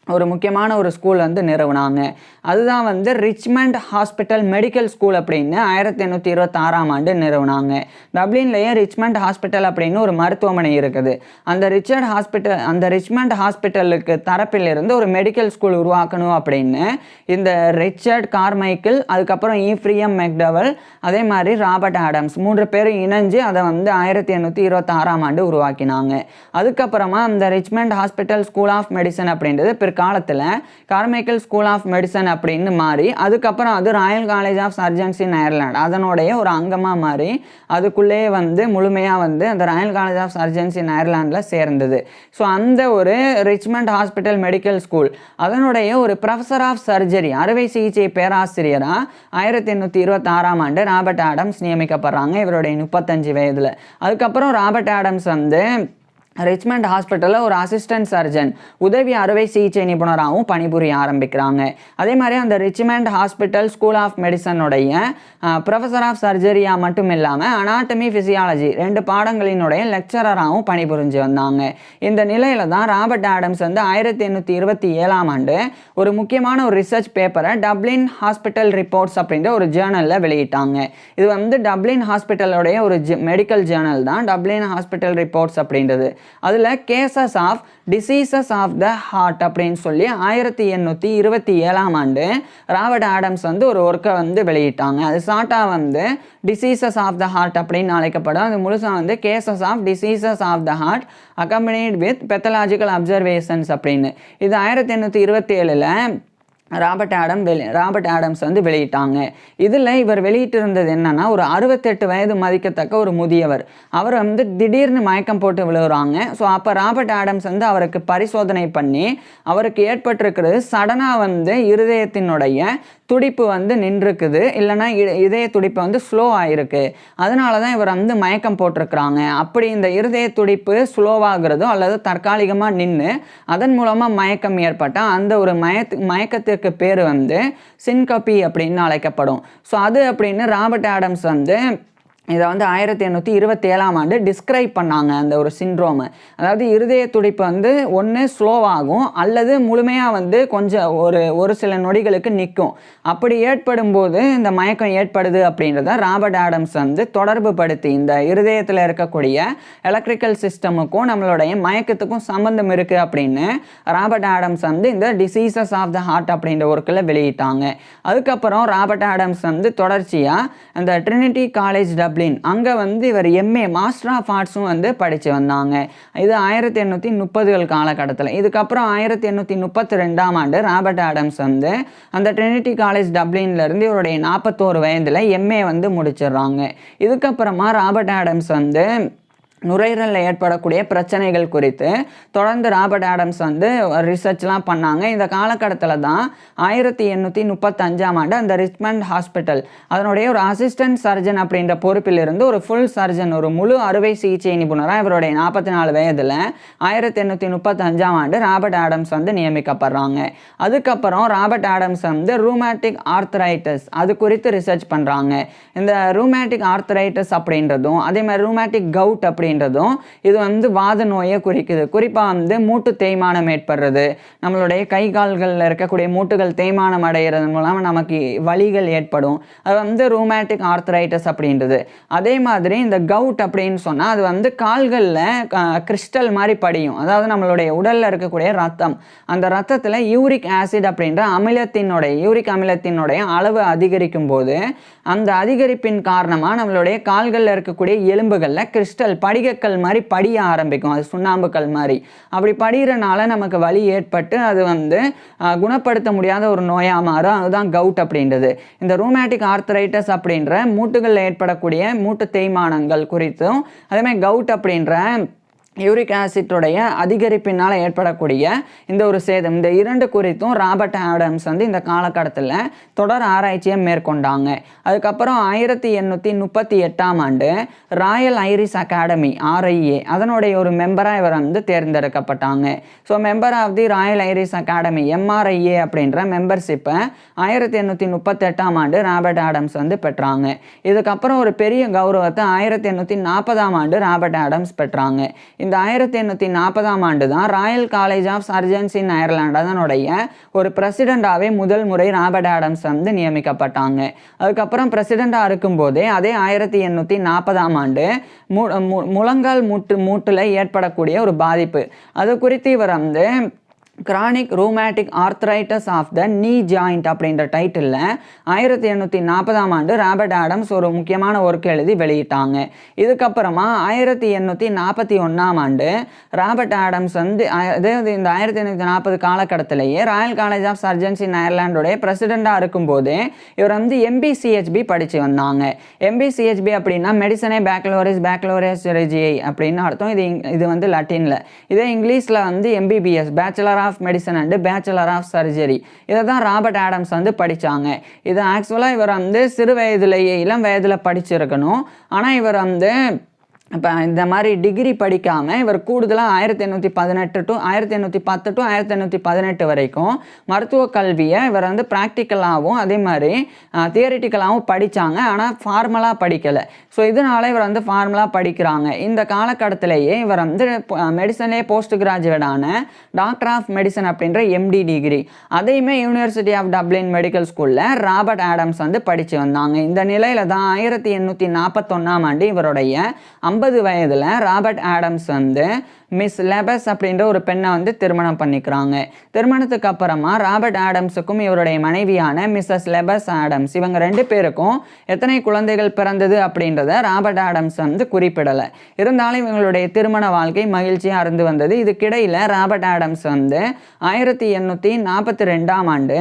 ஒரு முக்கியமான ஒரு ஸ்கூல் வந்து நிறுவனாங்க. அதுதான் வந்து ரிச்மண்ட் ஹாஸ்பிட்டல் மெடிக்கல் ஸ்கூல் அப்படின்னு 1826ஆம் ஆண்டு நிறுவனாங்க. டப்ளின்லேயே ரிச்மண்ட் ஹாஸ்பிட்டல் அப்படின்னு ஒரு மருத்துவமனை இருக்குது. அந்த ரிச்மண்ட் ஹாஸ்பிட்டலுக்கு தரப்பிலிருந்து ஒரு மெடிக்கல் ஸ்கூல் உருவாக்கணும் அப்படின்னு இந்த ரிச்சர்ட் கார்மைக்கல், அதுக்கப்புறம் ஈஃப்ரியம் மெக்டவல், அதே மாதிரி ராபர்ட் ஆடம்ஸ் 3 பேரும் இணைஞ்சு அதை வந்து 1826ஆம் ஆண்டு உருவாக்கினாங்க. அதுக்கப்புறமா அந்த Richmond hospital school of Medicine அப்படின்றது காலத்தில் கார்மைக்கல் ஸ்கூல் ஆஃப் மெடிசன் அப்படின்னு மாறி, அதுக்கப்புறம் அது royal college of surgeons in Ireland அதனுடைய ஒரு அங்கமாக மாறி அதுக்குள்ளேயே வந்து முழுமையாக வந்து அந்த royal college of surgeons in அயர்லாண்டில் சேர்ந்தது. ஸோ அந்த ஒரு ரிச்மண்ட் ஹாஸ்பிட்டல் மெடிக்கல் ஸ்கூல் அதனுடைய ஒரு ப்ரொஃபஸர் ஆஃப் சர்ஜரி, அறுவை சிகிச்சை பேராசிரியராக 1826ஆம் ஆண்டு ராபர்ட் ஆடம்ஸ் நியமிக்கப்படுறாங்க, இவருடைய 35 வயதில். அதுக்கப்புறம் ராபர்ட் ஆடம்ஸ் வந்து ரிச்மண்ட் ஹாஸ்பிட்டலில் ஒரு அசிஸ்டன்ட் சர்ஜன், உதவி அறுவை சிகிச்சை நிபுணராகவும் பணிபுரிய ஆரம்பிக்கிறாங்க. அதே மாதிரி அந்த ரிச்மண்ட் ஹாஸ்பிட்டல் ஸ்கூல் ஆஃப் மெடிசனுடைய ப்ரொஃபஸர் ஆஃப் சர்ஜரியாக மட்டும் இல்லாமல் அனாட்டமி, ஃபிசியாலஜி 2 பாடங்களினுடைய லெக்சரராகவும் பணிபுரிஞ்சு வந்தாங்க. இந்த நிலையில தான் ராபர்ட் ஆடம்ஸ் வந்து 1827ஆம் ஆண்டு ஒரு முக்கியமான ஒரு ரிசர்ச் பேப்பரை டப்ளின் ஹாஸ்பிட்டல் ரிப்போர்ட்ஸ் அப்படின்ற ஒரு ஜேர்னலில் வெளியிட்டாங்க. இது வந்து டப்ளின் ஹாஸ்பிட்டலுடைய ஒரு மெடிக்கல் ஜேர்னல் தான் டப்ளின் ஹாஸ்பிட்டல் ரிப்போர்ட்ஸ் அப்படின்றது. அதில் cases of diseases of the heart அப்படின்னு சொல்லி 1827ஆம் ஆண்டு ராபர்ட் ஆடம்ஸ் வந்து ஒரு ஒர்க்கை வந்து வெளியிட்டாங்க. அது ஷார்ட்டாக வந்து டிசீசஸ் ஆஃப் த ஹார்ட் அப்படின்னு அழைக்கப்படும். அது முழுசாக வந்து cases of diseases of the heart accompanied with pathological observations அப்படின்னு. இது 1827ல் ராபர்ட் ஆடம்ஸ் வந்து வெளியிட்டாங்க. இதில் இவர் வெளியிட்டிருந்தது என்னன்னா, ஒரு 68 வயது மதிக்கத்தக்க ஒரு முதியவர், அவர் வந்து திடீர்னு மயக்கம் போட்டு விழுகிறாங்க. ஸோ அப்போ ராபர்ட் ஆடம்ஸ் வந்து அவருக்கு பரிசோதனை பண்ணி அவருக்கு ஏற்பட்டிருக்கிறது சடனாக வந்து இருதயத்தினுடைய துடிப்பு வந்து நின்றுக்குது, இல்லைனா இதய துடிப்பு வந்து ஸ்லோ ஆகிருக்கு, அதனால தான் இவர் வந்து மயக்கம் போட்டிருக்கிறாங்க. அப்படி இந்த இருதய துடிப்பு ஸ்லோவாகிறதோ அல்லது தற்காலிகமாக நின்று அதன் மூலமாக மயக்கம் ஏற்பட்டால் அந்த ஒரு மயக்கத்திற்கு இதுக்கு பேர் வந்து சின்கப்பி அப்படின்னு அழைக்கப்படும். ஸோ அது அப்படின்னு ராபர்ட் ஆடம்ஸ் வந்து இதை வந்து 1827ஆம் ஆண்டு டிஸ்கிரைப் பண்ணாங்க அந்த ஒரு சிண்ட்ரோமை. அதாவது இருதய துடிப்பு வந்து ஒன்று ஸ்லோவாகும் அல்லது முழுமையாக வந்து கொஞ்சம் ஒரு சில நொடிகளுக்கு நிற்கும். அப்படி ஏற்படும் போது இந்த மயக்கம் ஏற்படுது அப்படின்றத ராபர்ட் ஆடம்ஸ் வந்து தொடர்பு படுத்தி இந்த இருதயத்தில் இருக்கக்கூடிய எலக்ட்ரிக்கல் சிஸ்டமுக்கும் நம்மளுடைய மயக்கத்துக்கும் சம்மந்தம் இருக்குது அப்படின்னு ராபர்ட் ஆடம்ஸ் வந்து இந்த டிசீசஸ் ஆஃப் த ஹார்ட் அப்படின்ற ஒர்க்கில் வெளியிட்டாங்க. அதுக்கப்புறம் ராபர்ட் ஆடம்ஸ் வந்து தொடர்ச்சியாக அந்த ட்ரினிட்டி காலேஜ் அங்கே வந்து இவர் எம்ஏ மாஸ்டர் ஆஃப் ஆர்ட்ஸும் வந்து படித்து வந்தாங்க. இது 1830 காலகட்டத்தில். இதுக்கப்புறம் 1832ஆம் ஆண்டு ராபர்ட் ஆடம்ஸ் வந்து அந்த ட்ரினிட்டி காலேஜ் டப்ளின்லேருந்து இவருடைய 41 வயதில் எம்ஏ வந்து முடிச்சிடுறாங்க. இதுக்கப்புறமா ராபர்ட் ஆடம்ஸ் வந்து நுரையீரலில் ஏற்படக்கூடிய பிரச்சனைகள் குறித்து தொடர்ந்து ராபர்ட் ஆடம்ஸ் வந்து ரிசர்ச்லாம் பண்ணாங்க. இந்த காலகட்டத்தில் தான் 1835ஆம் ஆண்டு அந்த ரிச்மண்ட் ஹாஸ்பிட்டல் அதனுடைய ஒரு அசிஸ்டன்ட் சர்ஜன் அப்படின்ற பொறுப்பில் இருந்து ஒரு ஃபுல் சர்ஜன், ஒரு முழு அறுவை சிகிச்சை நிபுணராக இவருடைய 44 வயதில் 1835ஆம் ஆண்டு ராபர்ட் ஆடம்ஸ் வந்து நியமிக்கப்படுறாங்க. அதுக்கப்புறம் ராபர்ட் ஆடம்ஸ் வந்து ரூமேட்டிக் ஆர்த்தரைட்டிஸ் அது குறித்து ரிசர்ச் பண்ணுறாங்க. இந்த ரூமேட்டிக் ஆர்த்தரைட்டிஸ் அப்படின்றதும் அதே மாதிரி ரூமேட்டிக் கவுட் அப்படின்றதும் இது வந்து வாத நோயை குறிக்குது. குறிப்பாக வந்து மூட்டு தேய்மானம் ஏற்படுறது, நம்மளுடைய கை கால்களில் இருக்கக்கூடிய மூட்டுகள் தேய்மானம் அடைகிறது மூலம் நமக்கு வலிகள் ஏற்படும். அது வந்து ரூமேட்டிக் ஆர்த்தரைட்டிஸ் அப்படின்றது. அதே மாதிரி இந்த கவுட் அப்படின்னு சொன்னால் அது வந்து கால்களில் கிறிஸ்டல் மாதிரி படியும். அதாவது நம்மளுடைய உடலில் இருக்கக்கூடிய ரத்தம், அந்த ரத்தத்தில் யூரிக் ஆசிட் அப்படின்ற யூரிக் அமிலத்தினுடைய அளவு அதிகரிக்கும் போது அந்த அதிகரிப்பின் காரணமாக நம்மளுடைய கால்களில் இருக்கக்கூடிய எலும்புகளில் கிறிஸ்டல் படிகக்கல் மாதிரி படிய ஆரம்பிக்கும். அது சுண்ணாம்புக்கல் மாதிரி. அப்படி படிகிறனால நமக்கு வலி ஏற்பட்டு அது வந்து குணப்படுத்த முடியாத ஒரு நோயாக மாறும். அதுதான் கவுட் அப்படின்றது. இந்த ரூமேட்டிக் ஆர்த்தரைட்டிஸ் அப்படின்ற மூட்டுகளில் ஏற்படக்கூடிய மூட்டு தேய்மானங்கள் குறித்தும் அதேமாதிரி கவுட் அப்படின்ற யூரிக் ஆசிட்டோடைய அதிகரிப்பினால் ஏற்படக்கூடிய இந்த ஒரு சேதம், இந்த இரண்டு குறித்தும் ராபர்ட் ஆடம்ஸ் வந்து இந்த காலகட்டத்தில் தொடர் ஆராய்ச்சியை மேற்கொண்டாங்க. அதுக்கப்புறம் 1838ஆம் ஆண்டு ராயல் ஐரிஷ் அகாடமி RIA அதனுடைய ஒரு மெம்பராக இவர் வந்து தேர்ந்தெடுக்கப்பட்டாங்க. So member of the royal Irish academy MRIA அப்படின்ற மெம்பர்ஷிப்பை 1838ஆம் ஆண்டு ராபர்ட் ஆடம்ஸ் வந்து பெற்றாங்க. இதுக்கப்புறம் ஒரு பெரிய கௌரவத்தை 1840ஆம் ஆண்டு ராபர்ட் ஆடம்ஸ் பெற்றாங்க. இந்த 1840ஆம் ஆண்டு தான் Royal college of surgeons in Ireland அதனுடைய ஒரு பிரசிடெண்டாகவே முதல் முறை ராபர்ட் ஆடம்ஸ் வந்து நியமிக்கப்பட்டாங்க. அதுக்கப்புறம் பிரசிடெண்டாக இருக்கும்போதே அதே 1840ஆம் ஆண்டு முழங்கால் மூட்டில் ஏற்படக்கூடிய ஒரு பாதிப்பு அது குறித்து இவர் வந்து கிரானிக் ரூமேட்டிக் ஆர்த்தரைட்டிஸ் ஆஃப் த நீ ஜாயிண்ட் அப்படின்ற டைட்டிலில் 1840ஆம் ஆண்டு ராபர்ட் ஆடம்ஸ் ஒரு முக்கியமான ஒர்க் எழுதி வெளியிட்டாங்க. இதுக்கப்புறமா 1841ஆம் ஆண்டு ராபர்ட் ஆடம்ஸ் வந்து அதாவது இந்த 1840 காலகட்டத்திலேயே royal college of surgeons in அயர்லாண்டோடைய பிரசிடெண்டாக இருக்கும்போது இவர் வந்து MBCHB படித்து வந்தாங்க. MBCHB அப்படின்னா மெடிசனே பேக்லோரியஸ் ரெஜியை அப்படின்னு அர்த்தம். இது வந்து லட்டினில். இதே இங்கிலீஷில் வந்து MBBS bachelor of medicine and bachelor of surgery. இதை தான் ராபர்ட் ஆடம்ஸ் வந்து படித்தாங்க. இது ஆக்சுவலாக இவர் வந்து சிறு வயதிலேயே இளம் வயதில் படிச்சிருக்கணும். ஆனால் இவர் வந்து இப்போ இந்த மாதிரி டிகிரி படிக்காமல் இவர் கூடுதலாக 1810 டு 1818 வரைக்கும் மருத்துவ கல்வியை இவர் வந்து ப்ராக்டிக்கலாகவும் அதே மாதிரி தியரிட்டிக்கலாகவும் படித்தாங்க. ஆனால் ஃபார்மலாக படிக்கலை. ஸோ இதனால் இவர் வந்து ஃபார்மலாக படிக்கிறாங்க. இந்த காலகட்டத்திலேயே இவர் வந்து மெடிசனே போஸ்ட் கிராஜுவேட்டான டாக்டர் ஆஃப் மெடிசன் அப்படின்ற MD டிகிரி அதையுமே யூனிவர்சிட்டி ஆஃப் டப்ளின் மெடிக்கல் ஸ்கூலில் ராபர்ட் ஆடம்ஸ் வந்து படித்து வந்தாங்க. இந்த நிலையில் தான் 1841ஆம் ஆண்டு இவருடைய 50 வயதில் ராபர்ட் ஆடம்ஸ் வந்து மிஸ் லெபஸ் அப்படின்ற ஒரு பெண்ணை வந்து திருமணம் பண்ணிக்கிறாங்க. திருமணத்துக்கு அப்புறமா ராபர்ட் ஆடம்ஸுக்கும் இவருடைய மனைவியான மிஸ்ஸஸ் லெபஸ் ஆடம்ஸ் இவங்க 2 பேருக்கும் எத்தனை குழந்தைகள் பிறந்தது அப்படின்றத ராபர்ட் ஆடம்ஸ் வந்து குறிப்பிடலை. இருந்தாலும் இவங்களுடைய திருமண வாழ்க்கை மகிழ்ச்சியாக இருந்து வந்தது. இதுக்கிடையில் ராபர்ட் ஆடம்ஸ் வந்து 1842ஆம் ஆண்டு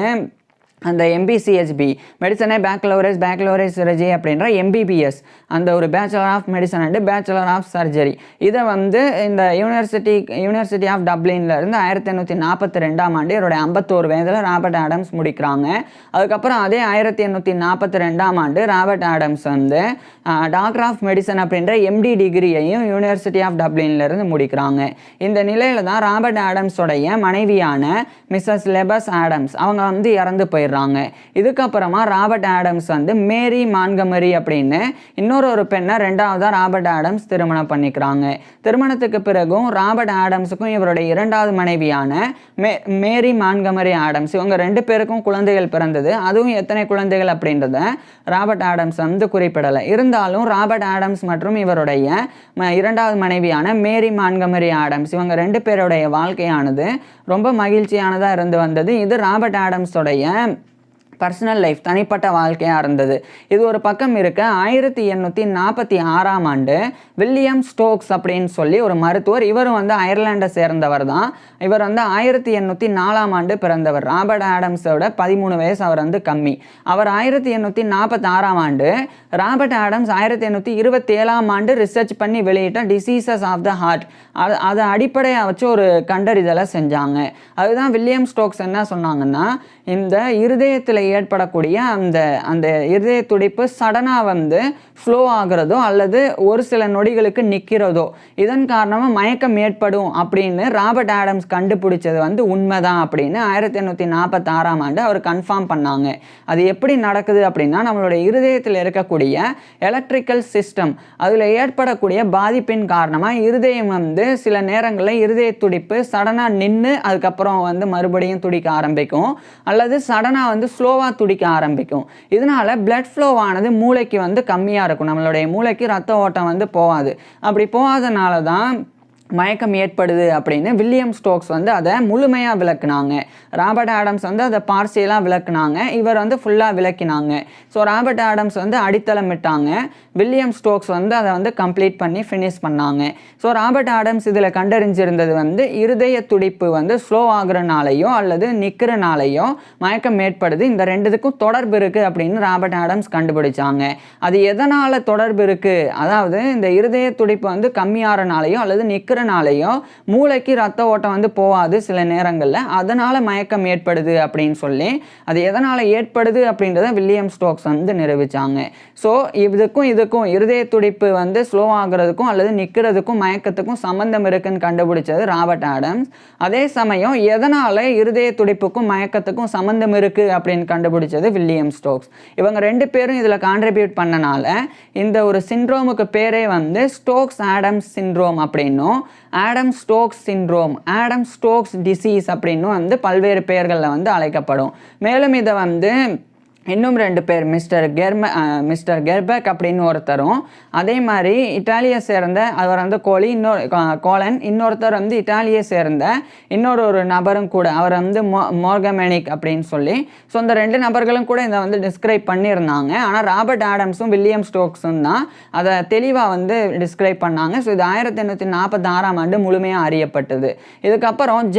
அந்த எம்பிசிஹெச்பி மெடிசனே பேக்லோரேஸ் ரெஜி அப்படின்ற எம்பிபிஎஸ், அந்த ஒரு bachelor of medicine and bachelor of surgery, இதை வந்து இந்த யூனிவர்சிட்டி ஆஃப் டப்ளின்ல இருந்து 1842ஆம் ஆண்டு இவருடைய 51 வயதில் ராபர்ட் ஆடம்ஸ் முடிக்கிறாங்க. அதுக்கப்புறம் அதே 1842ஆம் ஆண்டு ராபர்ட் ஆடம்ஸ் வந்து டாக்டர் ஆஃப் மெடிசன் அப்படின்ற எம்டி டிகிரியையும் யூனிவர்சிட்டி ஆஃப் டப்ளின்ல இருந்து முடிக்கிறாங்க. இந்த நிலையில தான் ராபர்ட் ஆடம்ஸோடைய மனைவியான மிஸ்ஸஸ் லெபஸ் ஆடம்ஸ் அவங்க வந்து இறந்து போயிடுறாங்க. இதுக்கப்புறமா ராபர்ட் ஆடம்ஸ் வந்து மேரி மான்கமரி அப்படின்னு இன்னொரு பெண்ணை ரெண்டாவதா ராபர்ட் ஆடம்ஸ் திருமணம் பண்ணிக்கிறாங்க. திருமணத்துக்கு பிறகும் ராபர்ட் ஆடம்ஸுக்கும் இவருடைய இரண்டாவது மனைவியான மேரி மான்கமரி ஆடம்ஸ் இவங்க 2 பேருக்கும் குழந்தைகள் பிறந்தது. அதுவும் எத்தனை குழந்தைகள் அப்படின்றத ராபர்ட் ஆடம்ஸ் வந்து குறிப்பிடலை. இருந்தாலும் ராபர்ட் ஆடம்ஸ் மற்றும் இவருடைய இரண்டாவது மனைவியான மேரி மான்கமரி ஆடம்ஸ் இவங்க 2 பேருடைய வாழ்க்கையானது ரொம்ப மகிழ்ச்சியானதாக இருந்து வந்தது. இது ராபர்ட் ஆடம்ஸோடைய பர்சனல் லைஃப், தனிப்பட்ட வாழ்க்கையாக இருந்தது. இது ஒரு பக்கம் இருக்க 1846ஆம் ஆண்டு வில்லியம் ஸ்டோக்ஸ் அப்படின்னு சொல்லி ஒரு மருத்துவர், இவரும் வந்து அயர்லாண்டை சேர்ந்தவர் தான். இவர் வந்து 1804ஆம் ஆண்டு பிறந்தவர். ராபர்ட் ஆடம்ஸோட 13 வயசு அவர் வந்து கம்மி. அவர் 1846ஆம் ஆண்டு, ராபர்ட் ஆடம்ஸ் 1827ஆம் ஆண்டு ரிசர்ச் பண்ணி வெளியிட்ட டிசீசஸ் ஆஃப் த ஹார்ட், அதை அடிப்படையாக வச்சு ஒரு கண்டறிதலை செஞ்சாங்க. அதுதான் வில்லியம் ஸ்டோக்ஸ் என்ன சொன்னாங்கன்னா, இந்த இருதயத்தில் ஏற்படக்கூடிய அந்த இருதய துடிப்பு சடனாக வந்து ஸ்லோ ஆகிறதோ அல்லது ஒரு சில நொடிகளுக்கு நிற்கிறதோ, இதன் காரணமாக மயக்கம் ஏற்படும் அப்படின்னு ராபர்ட் ஆடம்ஸ் கண்டுபிடிச்சது வந்து உண்மைதான் அப்படின்னு 1846ஆம் ஆண்டு அவர் கன்ஃபார்ம் பண்ணாங்க. அது எப்படி நடக்குது அப்படின்னா, நம்மளுடைய இருதயத்தில் இருக்கக்கூடிய எலக்ட்ரிக்கல் சிஸ்டம் அதில் ஏற்படக்கூடிய பாதிப்பின் காரணமாக இருதயம் வந்து சில நேரங்களில் இருதய துடிப்பு சடனாக நின்று அதுக்கப்புறம் வந்து மறுபடியும் துடிக்க ஆரம்பிக்கும், அல்லது சடனாக வந்து ஸ்லோவாக துடிக்க ஆரம்பிக்கும். இதனால பிளட் ஃப்ளோவானது மூளைக்கு வந்து கம்மியாக இருக்கும். நம்மளுடைய மூளைக்கு ரத்த ஓட்டம் வந்து போகாது. அப்படி போகாதனால தான் மயக்கம் ஏற்படுது அப்படின்னு வில்லியம் ஸ்டோக்ஸ் வந்து அதை முழுமையாக விளக்குனாங்க. ராபர்ட் ஆடம்ஸ் வந்து அதை பார்சியலாக விளக்குனாங்க, இவர் வந்து ஃபுல்லாக விளக்கினாங்க. ஸோ ராபர்ட் ஆடம்ஸ் வந்து அடித்தளமிட்டாங்க, வில்லியம் ஸ்டோக்ஸ் வந்து அதை வந்து கம்ப்ளீட் பண்ணி ஃபினிஷ் பண்ணாங்க. ஸோ ராபர்ட் ஆடம்ஸ் இதில் கண்டறிஞ்சிருந்தது வந்து இருதய துடிப்பு வந்து ஸ்லோ ஆகுறனாலையோ அல்லது நிற்கிறனாலையோ மயக்கம் ஏற்படுது, இந்த ரெண்டுத்துக்கும் தொடர்பு இருக்குது அப்படின்னு ராபர்ட் ஆடம்ஸ் கண்டுபிடிச்சாங்க. அது எதனால் தொடர்பு இருக்குது, அதாவது இந்த இருதய துடிப்பு வந்து கம்மியாகிறனாலையோ அல்லது நிற்கிறனாலையோ மூளைக்கு ரத்த ஓட்டம் வந்து போகாது சில நேரங்களில், அதனால் மயக்கம் ஏற்படுது அப்படின்னு சொல்லி, அது எதனால் ஏற்படுது அப்படின்றத வில்லியம் ஸ்டோக்ஸ் வந்து நிரூபித்தாங்க. ஸோ இதுக்கும் இருதய துடிப்பு வந்து ஸ்லோ ஆகிறதுக்கும் அல்லது நிற்கிறதுக்கும் மயக்கத்துக்கும் சம்பந்தம் இருக்குன்னு கண்டுபிடிச்சது ராபர்ட் ஆடம்ஸ். அதே சமயம் எதனால் இருதய துடிப்புக்கும் மயக்கத்துக்கும் சம்பந்தம் இருக்குது அப்படின்னு கண்டுபிடிச்சது வில்லியம் ஸ்டோக்ஸ். இவங்க 2 பேரும் இதில் கான்ட்ரிபியூட் பண்ணனால இந்த ஒரு சிண்ட்ரோமுக்கு பேரே வந்து ஸ்டோக்ஸ் ஆடம்ஸ் சிண்ட்ரோம் அப்படின்னும், Adams Stokes syndrome, Adams Stokes disease அப்படின்னும் வந்து பல்வேறு பெயர்களில் வந்து அழைக்கப்படும். மேலும் இதை வந்து இன்னும் 2 பேர், மிஸ்டர் கெர்பக் அப்படின்னு ஒருத்தரும், அதே மாதிரி இட்டாலியை சேர்ந்த அவர் வந்து கோலன், இன்னொருத்தர் வந்து இட்டாலியை சேர்ந்த இன்னொரு நபரும் கூட, அவர் வந்து மோர்கமெனிக் அப்படின்னு சொல்லி. ஸோ இந்த 2 நபர்களும் கூட இதை வந்து டிஸ்கிரைப் பண்ணியிருந்தாங்க. ஆனால் ராபர்ட் ஆடம்ஸும் வில்லியம் ஸ்டோக்ஸும் தான் அதை தெளிவாக வந்து டிஸ்கிரைப் பண்ணாங்க. ஸோ இது 1846ஆம் ஆண்டு முழுமையாக அறியப்பட்டது. இதுக்கப்புறம்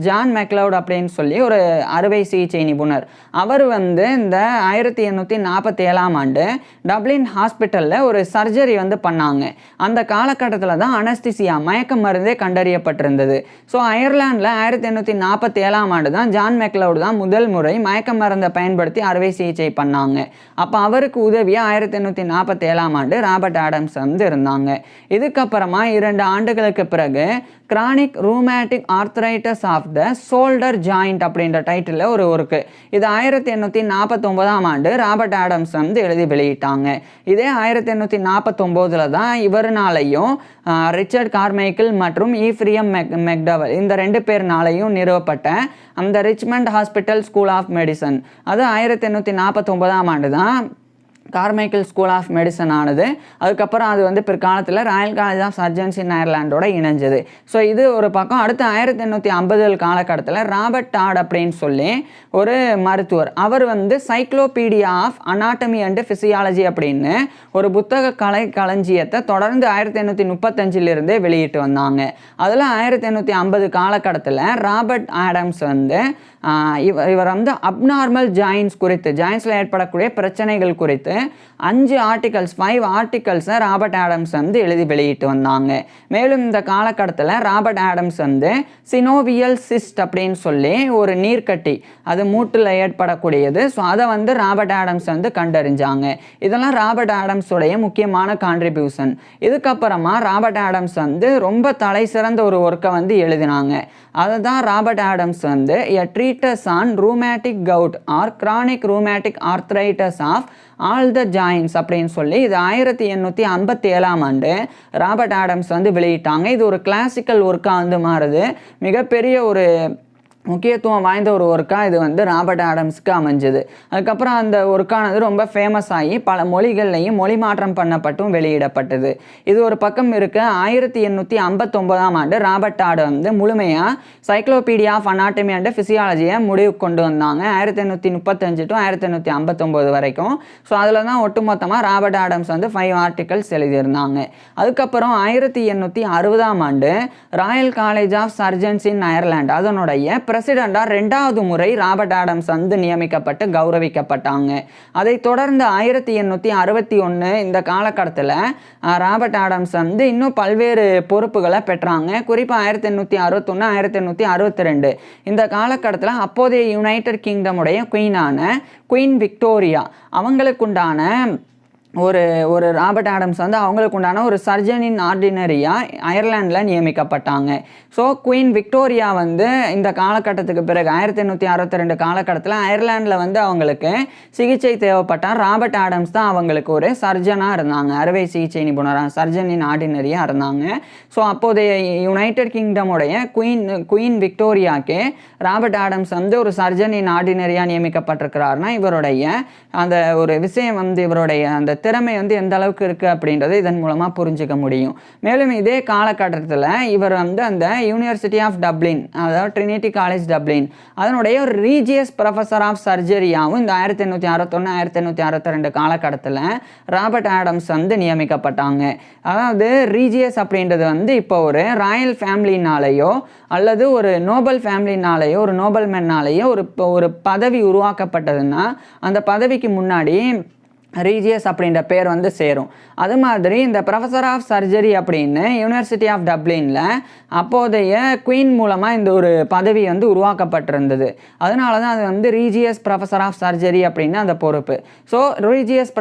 ஜான் மெக்லவுட் அப்படின்னு சொல்லி ஒரு அறுவை சிகிச்சை நிபுணர், அவர் வந்து இந்த 1847ஆம் ஆண்டு டப்ளின் ஹாஸ்பிட்டலில் ஒரு சர்ஜரி வந்து பண்ணாங்க. அந்த காலகட்டத்தில் தான் அனஸ்திசியா, மயக்க மருந்தே கண்டறியப்பட்டிருந்தது. ஸோ அயர்லாண்டில் 1847ஆம் ஆண்டு தான் ஜான் மெக்லவுட் தான் முதல் முறை மயக்க மருந்தை பயன்படுத்தி அறுவை சிகிச்சை பண்ணாங்க. அப்போ அவருக்கு உதவியாக 1847ஆம் ஆண்டு ராபர்ட் ஆடம்ஸ் வந்து இருந்தாங்க. இதுக்கப்புறமா 2 ஆண்டுகளுக்கு பிறகு chronic rheumatic arthritis of the shoulder joint அப்படின்ற டைட்டிலில் ஒரு ஒர்க்கு, இது 1849ஆம் ஆண்டு ராபர்ட் ஆடம்ஸ் வந்து எழுதி வெளியிட்டாங்க. இதே 1849 தான் இவருனாலையும் ரிச்சர்ட் கார்மைக்கிள் மற்றும் ஈஃப்ரியம் மெக்டவல் இந்த 2 பேர்னாலையும் நிறுவப்பட்ட அந்த Richmond hospital school of Medicine, அது 1849ஆம் ஆண்டு தான் கார்மைக்கல் ஸ்கூல் ஆஃப் மெடிசன் ஆனது. அதுக்கப்புறம் அது வந்து பிற்காலத்தில் royal college of surgeons in அயர்லாண்டோட இணைஞ்சது. ஸோ இது ஒரு பக்கம். அடுத்து 1850 காலகட்டத்தில் ராபர்ட் டாட் அப்படின்னு சொல்லி ஒரு மருத்துவர், அவர் வந்து சைக்ளோபீடியா ஆஃப் அனாட்டமி அண்ட் ஃபிசியாலஜி அப்படின்னு ஒரு புத்தக கலை களஞ்சியத்தை தொடர்ந்து 1835 வெளியிட்டு வந்தாங்க. அதில் 1850 காலகட்டத்தில் ராபர்ட் ஆடம்ஸ் வந்து இவர் வந்து அப்நார்மல் ஜாயின்ஸ் குறித்து, ஜாயின்ஸில் ஏற்படக்கூடிய பிரச்சனைகள் குறித்து 5 ஆர்டிகல்ஸை ராபர்ட் ஆடம்ஸ் வந்து எழுதி வெளியிட்டு வந்தாங்க. மேலும் இந்த காலகட்டத்தில் ராபர்ட் ஆடம்ஸ் வந்து சினோவியல் சிஸ்ட் அப்படின்னு சொல்லி ஒரு நீர்க்கட்டி, அது மூட்டில் ஏற்படக்கூடியது. ஸோ அதை வந்து ராபர்ட் ஆடம்ஸ் வந்து கண்டறிஞ்சாங்க. இதெல்லாம் ராபர்ட் ஆடம்ஸோடைய முக்கியமான கான்ட்ரிபியூஷன். இதுக்கப்புறமா ராபர்ட் ஆடம்ஸ் வந்து ரொம்ப தலை சிறந்த ஒரு ஒர்க்கை வந்து எழுதினாங்க. அதை தான் ராபர்ட் ஆடம்ஸ் வந்து a treatise on rheumatic gout or chronic rheumatic arthritis of all the joints அப்படின்னு சொல்லி இது 1857 ராபர்ட் ஆடம்ஸ் வந்து வெளியிட்டாங்க. இது ஒரு கிளாசிக்கல் ஒர்க்காக வந்து மாறுது. மிகப்பெரிய ஒரு முக்கியத்துவம் வாய்ந்த ஒரு ஒர்க்காக இது வந்து ராபர்ட் ஆடம்ஸ்க்கு அமைஞ்சது. அதுக்கப்புறம் அந்த ஒர்க்கானது ரொம்ப ஃபேமஸ் ஆகி பல மொழிகள்லையும் மொழி மாற்றம் பண்ணப்பட்டும் வெளியிடப்பட்டது. இது ஒரு பக்கம் இருக்க 1859 ராபர்ட் டாட் வந்து முழுமையாக சைக்ளோபீடியா ஆஃப் அனாட்டமி அண்ட் ஃபிசியாலஜியை முடிவு கொண்டு வந்தாங்க 1835 to 1859 வரைக்கும். ஸோ அதில் தான் ஒட்டுமொத்தமாக ராபர்ட் ஆடம்ஸ் வந்து 5 ஆர்டிகல்ஸ் எழுதியிருந்தாங்க. அதுக்கப்புறம் 1860 Royal college of surgeons in Ireland அதனுடைய பிரசிடெண்டாக 2வது முறை ராபர்ட் ஆடம்ஸ் வந்து நியமிக்கப்பட்டு கௌரவிக்கப்பட்டாங்க. அதை தொடர்ந்து 1861 இந்த காலகட்டத்தில் ராபர்ட் ஆடம்ஸ் வந்து இன்னும் பல்வேறு பொறுப்புகளை பெற்றாங்க. குறிப்பாக 1861 1862 இந்த காலகட்டத்தில் அப்போதைய யுனைடெட் கிங்டமுடைய குயின் விக்டோரியா அவங்களுக்குண்டான ஒரு ராபர்ட் ஆடம்ஸ் வந்து அவங்களுக்கு உண்டான ஒரு சர்ஜன் இன் ஆர்டினரியாக அயர்லாண்டில் நியமிக்கப்பட்டாங்க. ஸோ குயின் விக்டோரியா வந்து இந்த காலகட்டத்துக்கு பிறகு 1862 காலகட்டத்தில் அயர்லாண்டில் வந்து அவங்களுக்கு சிகிச்சை தேவைப்பட்டால் ராபர்ட் ஆடம்ஸ் தான் அவங்களுக்கு ஒரு சர்ஜனாக இருந்தாங்க, அறுவை சிகிச்சை நிபுணராக, சர்ஜன் இன் ஆர்டினரியாக இருந்தாங்க. ஸோ அப்போதைய யுனைடெட் கிங்டமுடைய குயின் விக்டோரியாவுக்கு ராபர்ட் ஆடம்ஸ் வந்து ஒரு சர்ஜன் இன் ஆர்டினரியாக நியமிக்கப்பட்டிருக்கிறாருன்னா இவருடைய அந்த ஒரு விஷயம் வந்து இவருடைய அந்த திறமை வந்து எந்த அளவுக்கு இருக்குது அப்படின்றது இதன் மூலமாக புரிஞ்சுக்க முடியும். மேலும் இதே காலகட்டத்தில் இவர் வந்து அந்த யூனிவர்சிட்டி ஆஃப் டப்ளின், அதாவது ட்ரினிட்டி காலேஜ் டப்ளின் அதனுடைய ஒரு ரீஜியஸ் ப்ரொஃபஸர் ஆஃப் சர்ஜரியாகவும் இந்த 1861 1862 காலகட்டத்தில் ராபர்ட் ஆடம்ஸ் வந்து நியமிக்கப்பட்டாங்க. அதாவது ரீஜியஸ் அப்படின்றது வந்து இப்போ ஒரு ராயல் ஃபேமிலினாலேயோ அல்லது ஒரு நோபல் ஃபேமிலினாலேயோ ஒரு நோபல் மேன்னாலேயோ ஒரு பதவி உருவாக்கப்பட்டதுன்னா அந்த பதவிக்கு முன்னாடி ரீஜியஸ் அப்படின்ற பேர் வந்து சேரும். அது மாதிரி இந்த ப்ரொஃபஸர் ஆஃப் சர்ஜரி அப்படின்னு யூனிவர்சிட்டி ஆஃப் டப்ளினில் அப்போதைய குயின் மூலமாக இந்த ஒரு பதவி வந்து உருவாக்கப்பட்டிருந்தது. அதனால தான் அது வந்து ரீஜியஸ் ப்ரொஃபஸர் ஆஃப் சர்ஜரி அப்படின்னு அந்த பொறுப்பு. So regius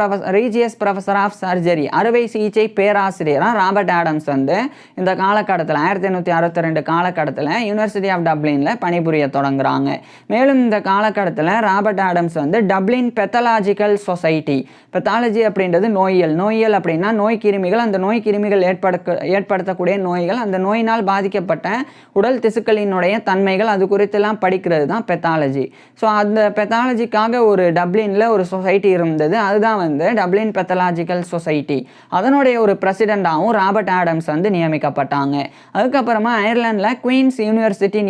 professor of surgery அறுவை சிகிச்சை பேராசிரியராக ராபர்ட் ஆடம்ஸ் வந்து இந்த காலகட்டத்தில் 1862 காலகட்டத்தில் யூனிவர்சிட்டி ஆஃப் டப்ளினில் பணிபுரிய தொடங்குறாங்க. மேலும் இந்த காலகட்டத்தில் ராபர்ட் ஆடம்ஸ் வந்து டப்ளின் பெத்தாலஜிக்கல் சொசைட்டி, பெத்தாலஜி அப்படின்றது நோயியல் அப்படின்னா நோய் கிருமிகள், அந்த நோய் கிருமிகள் ஏற்படுத்தக்கூடிய நோய்கள், அந்த நோயினால் பாதிக்கப்பட்ட உடல் திசுக்களினுடைய தன்மைகள், அது குறித்தெல்லாம் படிக்கிறது தான் பெத்தாலஜி. ஸோ அந்த பெத்தாலஜிக்காக ஒரு டப்ளினில் ஒரு சொசைட்டி இருந்தது, அதுதான் வந்து டப்ளின் பெத்தாலஜிக்கல் சொசைட்டி. அதனுடைய ஒரு பிரசிடெண்டாகவும் ராபர்ட் ஆடம்ஸ் வந்து நியமிக்கப்பட்டாங்க. அதுக்கப்புறமா அயர்லாண்டில் குயின்ஸ் யூனிவர்சிட்டி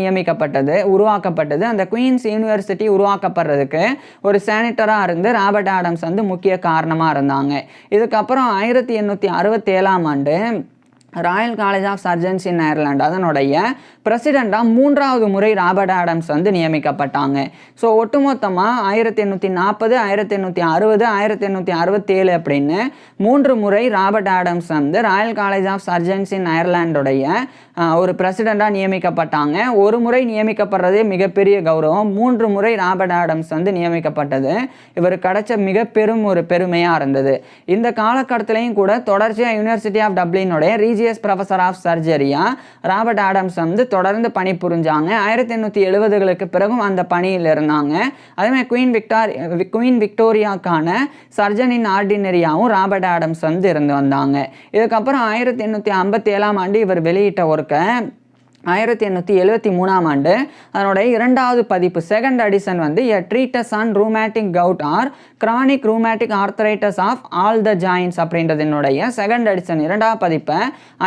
உருவாக்கப்பட்டது. அந்த குயின்ஸ் யூனிவர்சிட்டி உருவாக்கப்படுறதுக்கு ஒரு சேனிட்டராக இருந்து ராபர்ட் ஆடம்ஸ் வந்து முக்கிய காரணமாக இருந்தாங்க. இதுக்கப்புறம் 1867 Royal college of surgeons in Ireland அதனுடைய பிரசிடெண்டாக 3வது முறை ராபர்ட் ஆடம்ஸ் வந்து நியமிக்கப்பட்டாங்க. ஸோ ஒட்டுமொத்தமாக 1840 1860 1867 அப்படின்னு 3 முறை ராபர்ட் ஆடம்ஸ் வந்து Royal college of surgeons in அயர்லாண்டுடைய ஒரு பிரசிடெண்டாக நியமிக்கப்பட்டாங்க. ஒரு முறை நியமிக்கப்படுறதே மிகப்பெரிய கௌரவம். 3 முறை ராபர்ட் ஆடம்ஸ் வந்து நியமிக்கப்பட்டது இவர் கிடைச்ச மிக ஒரு பெருமையாக இருந்தது. இந்த காலகட்டத்திலையும் கூட தொடர்ச்சியாக யூனிவர்சிட்டி ஆஃப் டப்ளினுடைய ரீஜியஸ் ப்ரொஃபஸர் ஆஃப் சர்ஜரியா ராபர்ட் ஆடம்ஸ் வந்து தொடர்ந்து பணிபுரிஞ்சாங்க. 1870களுக்கு பிறகும் அந்த பணியில் இருந்தாங்க. அதேமாதிரி குயின் விக்டோரியாக்கான சர்ஜன் இன் ஆர்டினரியாவும் ராபர்ட் ஆடம்ஸ் வந்து இருந்து வந்தாங்க. இதுக்கப்புறம் 1857 இவர் வெளியிட்ட ஒர்க்கை 1873ஆம் ஆண்டு அதனுடைய 2வது பதிப்பு செகண்ட் எடிஷன் வந்து a treatise on rheumatic gout or chronic rheumatic arthritis of all the joints அப்படின்றதுனுடைய செகண்ட் எடிஷன் 2வது பதிப்பை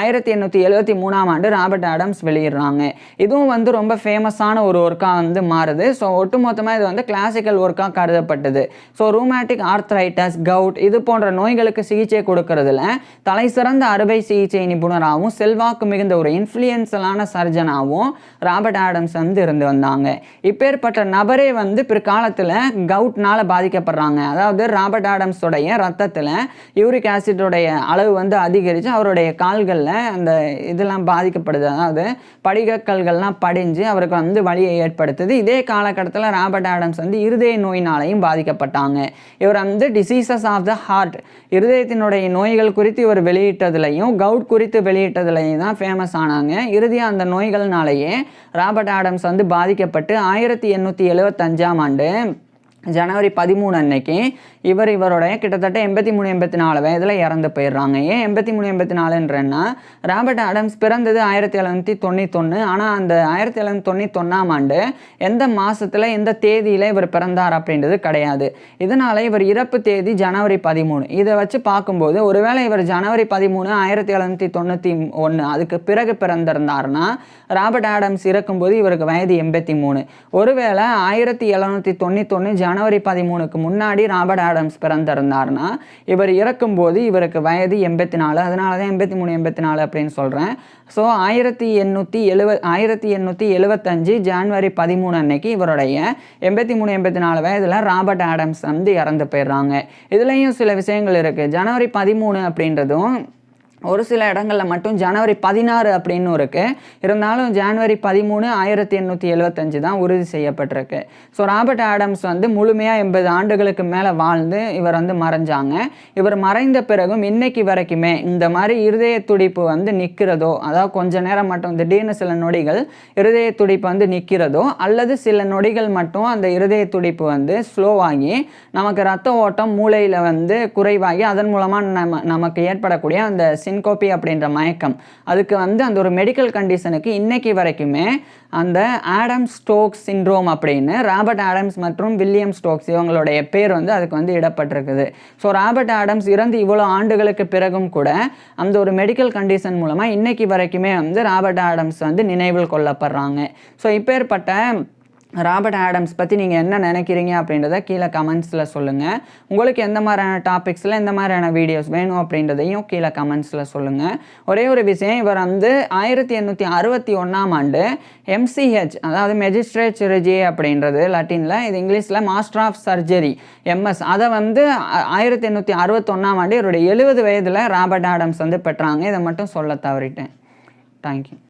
1873ஆம் ஆண்டு ராபர்ட் ஆடம்ஸ் வெளியிடுறாங்க. இதுவும் வந்து ரொம்ப ஃபேமஸான ஒரு ஒர்க்காக வந்து மாறுது. ஸோ ஒட்டுமொத்தமாக இது வந்து கிளாசிக்கல் ஒர்க்காக கருதப்பட்டது. ஸோ ரூமேட்டிக் ஆர்த்தரைட்டஸ், கவுட் இது போன்ற நோய்களுக்கு சிகிச்சை கொடுக்கறதுல தலை சிறந்த அறுவை சிகிச்சை நிபுணராகவும் செல்வாக்கு மிகுந்த ஒரு இன்ஃப்ளூயன்சலான சர்ஜனாகவும் ராபர்ட் ஆடம்ஸ் வந்து இருந்து வந்தாங்க. இப்பேற்பட்ட நபரே வந்து பிற்காலத்தில் கவுட்னால பாதிக்கப்படுறாங்க. அதாவது ராபர்ட் ஆடம்ஸோடைய ரத்தத்தில் யூரிக் ஆசிடோடைய அளவு வந்து அதிகரித்து அவருடைய கால்களில் அந்த இதெல்லாம் பாதிக்கப்படுது. அதாவது படிகக்கல்கள்லாம் படிஞ்சு அவருக்கு வந்து வலியை ஏற்படுத்துது. இதே காலகட்டத்தில் ராபர்ட் ஆடம்ஸ் வந்து இருதய நோயினாலையும் பாதிக்கப்பட்டாங்க. இவர் வந்து டிசீசஸ் ஆஃப் த ஹார்ட், இருதயத்தினுடைய நோய்கள் குறித்து இவர் வெளியிட்டதுலையும் கவுட் குறித்து வெளியிட்டதுலையும் தான் ஃபேமஸ் ஆனாங்க. இறுதியாக அந்த நோய்கள்னாலேயே ராபர்ட் ஆடம்ஸ் வந்து பாதிக்கப்பட்டு 1875ஆம் ஆண்டு ஜனவரி 13 அன்னைக்கு இவருடைய கிட்டத்தட்ட 83-84 வயதில் இறந்து போயிடுறாங்க. ஏன் 83-84ன்றன்னா ராபர்ட் ஆடம்ஸ் பிறந்தது 1791. ஆனால் அந்த 1791ஆம் ஆண்டு எந்த மாதத்தில் எந்த தேதியில் இவர் பிறந்தார் அப்படின்றது கிடையாது. இதனால் இவர் இறப்பு தேதி ஜனவரி 13. இதை வச்சு பார்க்கும்போது ஒருவேளை இவர் ஜனவரி 13 1791 அதுக்கு பிறகு பிறந்திருந்தார்னா ராபர்ட் ஆடம்ஸ் இறக்கும்போது இவருக்கு வயது 83. ஒருவேளை 1791 ஜனவரி 13க்கு முன்னாடி ராபர்ட் ஆடம்ஸ் பிறந்திருந்தார்னா இவர் இறக்கும்போது இவருக்கு வயது 84. அதனால தான் 83-84 அப்படின்னு சொல்கிறேன். ஸோ 1875 ஜனவரி 13 அன்னைக்கு இவருடைய 83-84 வயதில் ராபர்ட் ஆடம்ஸ் வந்து இறந்து போயிடுறாங்க. இதுலேயும் சில விஷயங்கள் இருக்குது. ஜனவரி 13 அப்படின்றதும் ஒரு சில இடங்களில் மட்டும் ஜனவரி 16 அப்படின்னு இருக்குது. இருந்தாலும் ஜனவரி 13 1875 தான் உறுதி செய்யப்பட்டிருக்கு. ஸோ ராபர்ட் ஆடம்ஸ் வந்து முழுமையாக 80 ஆண்டுகளுக்கு மேலே வாழ்ந்து இவர் வந்து மறைஞ்சாங்க. இவர் மறைந்த பிறகும் இன்னைக்கு வரைக்குமே இந்த மாதிரி இருதய துடிப்பு வந்து நிற்கிறதோ, அதாவது கொஞ்ச நேரம் மட்டும் திடீர்னு சில நொடிகள் இருதய துடிப்பு வந்து நிற்கிறதோ அல்லது சில நொடிகள் மட்டும் அந்த இருதய துடிப்பு வந்து ஸ்லோவாகி நமக்கு ரத்த ஓட்டம் மூளையில் வந்து குறைவாகி அதன் மூலமாக நமக்கு ஏற்படக்கூடிய அந்த சின்கோபி அப்படின்ற மயக்கம், அதுக்கு வந்து அந்த ஒரு மெடிக்கல் கண்டிஷனுக்கு இன்னைக்கு வரைக்குமே அந்த ஆடம்ஸ் ஸ்டோக்ஸ் சிண்ட்ரோம் அப்படின்னு ராபர்ட் ஆடம்ஸ் மற்றும் வில்லியம் ஸ்டோக்ஸ் இவங்களுடைய பேர் வந்து அதுக்கு வந்து இடப்பட்டிருக்குது. ஸோ ராபர்ட் ஆடம்ஸ் இறந்து இவ்வளோ ஆண்டுகளுக்கு பிறகும் கூட அந்த ஒரு மெடிக்கல் கண்டிஷன் மூலமாக இன்னைக்கு வரைக்குமே வந்து ராபர்ட் ஆடம்ஸ் வந்து நினைவில் கொள்ளப்படுறாங்க. ஸோ இப்பேற்பட்ட ராபர்ட் ஆடம்ஸ் பற்றி நீங்கள் என்ன நினைக்கிறீங்க அப்படின்றத கீழே கமெண்ட்ஸில் சொல்லுங்கள். உங்களுக்கு எந்த மாதிரியான டாபிக்ஸில் எந்த மாதிரியான வீடியோஸ் வேணும் அப்படின்றதையும் கீழே கமெண்ட்ஸில் சொல்லுங்கள். ஒரே ஒரு விஷயம், இவர் வந்து 1861ஆம் ஆண்டு MCH அதாவது மெஜிஸ்ட்ரேட் சிர்ஜி அப்படின்றது லட்டினில், இது இங்கிலீஷில் மாஸ்டர் ஆஃப் சர்ஜரி MS, அதை வந்து 1861ஆம் ஆண்டு இவருடைய 70 வயதில் ராபர்ட் ஆடம்ஸ் வந்து பெற்றாங்க. இதை மட்டும் சொல்ல தவறிட்டேன். தேங்க்யூ.